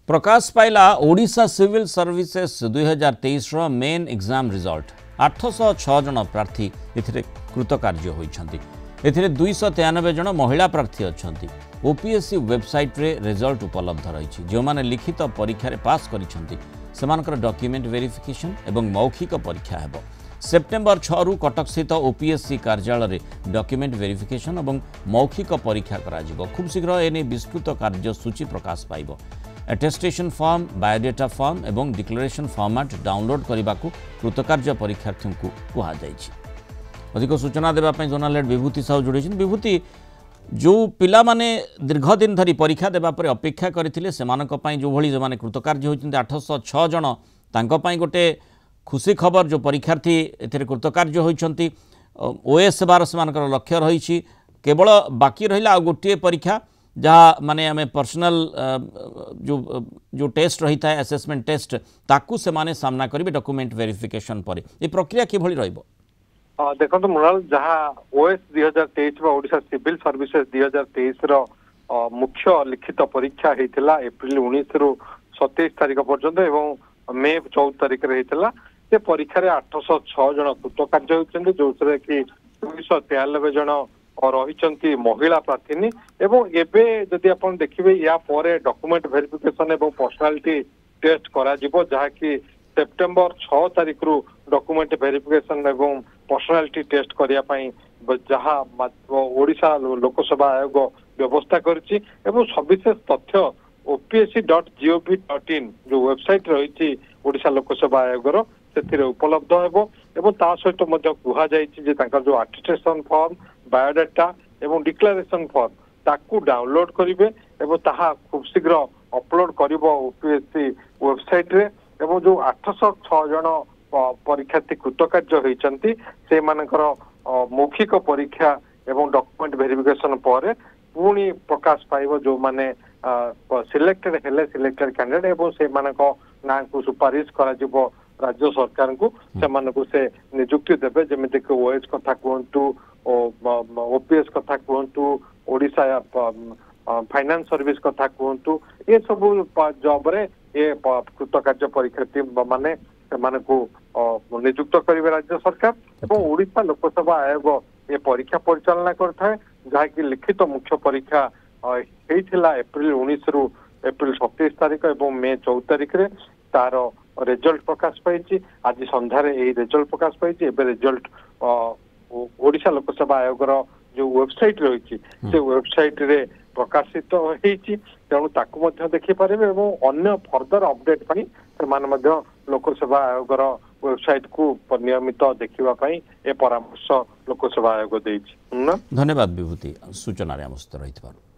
प्रकाश पाइला Odisha civil services 2023 रो main exam result 806 जन प्रार्थी एथिरे कृतकार्य होइछन्ति। एथिरे 293 जन महिला प्रार्थी अछन्ति। ओपीएससी वेबसाइट रे रिजल्ट उपलब्ध रहिछि। जो माने लिखित परीक्षा रे पास करिछन्ति सेमानकर डॉक्यूमेंट वेरिफिकेशन एवं मौखिक परीक्षा हेबो। सेप्टेम्बर 6 रु कटक स्थित ओपीएससी कार्यालय रे डॉक्यूमेंट वेरिफिकेशन एवं मौखिक परीक्षा करा जिवो। खूब शीघ्र एने विस्तृत कार्यसूची प्रकाश पाइबो। एटेस्टेशन फॉर्म, बायोडेटा फॉर्म एवं डिक्लेरेशन फॉर्मेट डाउनलोड करने को कृतकार्य परीक्षार्थी को कहुଯାଇଛି। अधिक सूचना देवाई जर्नाल विभूति साहू जोड़ी। विभूति, जो पिला माने दीर्घ दिन धरी परीक्षा देवापर अपेक्षा करते से जो भली जो माने कृतकार्य होती 806 जन तांको गोटे खुशी खबर जो परीक्षार्थी एथिरे कृतकार्य होती ओएस सेवार से लक्ष्य रही केवल बाकी रहा गोटे परीक्षा जहाँ माने आम पर्सनल जो टेस्ट रही है असेसमेंट टेस्ट ताकू से माने सामना करेंगे डॉक्यूमेंट वेरिफिकेशन पर ये प्रक्रिया किभली रहिबो? देखो मृणाल, जहाँ ओएस 2023 ओडिशा सिविल सर्विसेज 2023 रो मुख्य लिखित परीक्षा होता एप्रिल 19 रु 27 तारीख पर्यंत एवं मे 14 तारीख से परीक्षा 806 जन कृतकार्य होती जो कि 293 जन रही महिला प्रार्थी एवं एबे जदि आपण देखिबे या परे डॉक्यूमेंट वेरिफिकेशन एवं पर्सनालिटी टेस्ट करा जिवो जहा कि सेप्टेम्बर 6 तारीख रु डॉक्यूमेंट वेरिफिकेशन एवं पर्सनालिटी टेस्ट करिया पई जहा ओडिशा लोकसभा आयोग व्यवस्था करछि एवं सविशेष तथ्य opsc.gov.in जो वेबसाइट रही ओडिशा लोकसभा आयोगर से उपलब्ध हेबो एवं ता सहित मध्य कुहा जायछि जे तांकर जो अटेस्टेशन फॉर्म, बायोडाटा एवं डिक्लेरेशन फॉर्म ताकू डाउनलोड करिवे एवं ताहा खूब शीघ्र अपलोड करिवो ओपीएससी वेबसाइट रे एवं जो 806 जन परीक्षार्थी कृतकार्य होइछन्ति से मानकर मौखिक परीक्षा एवं डॉक्यूमेंट वेरिफिकेशन पर पुणी प्रकाश पाइबो जो माने सिलेक्टेड हेले सिलेक्टेड कैंडिडेट एवं से मानको ना को सुपारिश करा जिवो राज्य सरकार को से नियुक्ति देवे जमीती कि ओएस कथा कहतु ओपीएस कथा कहतु ओडिशा फाइनेंस सर्विस कथा कहतु ये सब जॉब रे ये कृतकार्य परीक्षार्थी माने नियुक्त करेंगे राज्य सरकार एवं ओडिशा लोकसभा आयोग ये परीक्षा परिचालना करता जहाँ की लिखित मुख्य परीक्षा होता एप्रिल 19 रु एप्रिल 27 तारीख एवं मे 14 तारीख रे तार रिजल्ट प्रकाश पाई। आज संध्यारे यही रिजल्ट प्रकाश पाई। रिजल्ट ओडिशा लोकसभा आयोग जो वेबसाइट रही से वेबसाइट रे प्रकाशित होती तेणु ताकू देखी पारे और अन्य फर्दर अपडेट पाई से लोकसभा आयोग वेबसाइट को नियमित देखा ए परामर्श लोकसभा आयोग देछि। धन्यवाद विभूति सूचना आम सहित रही।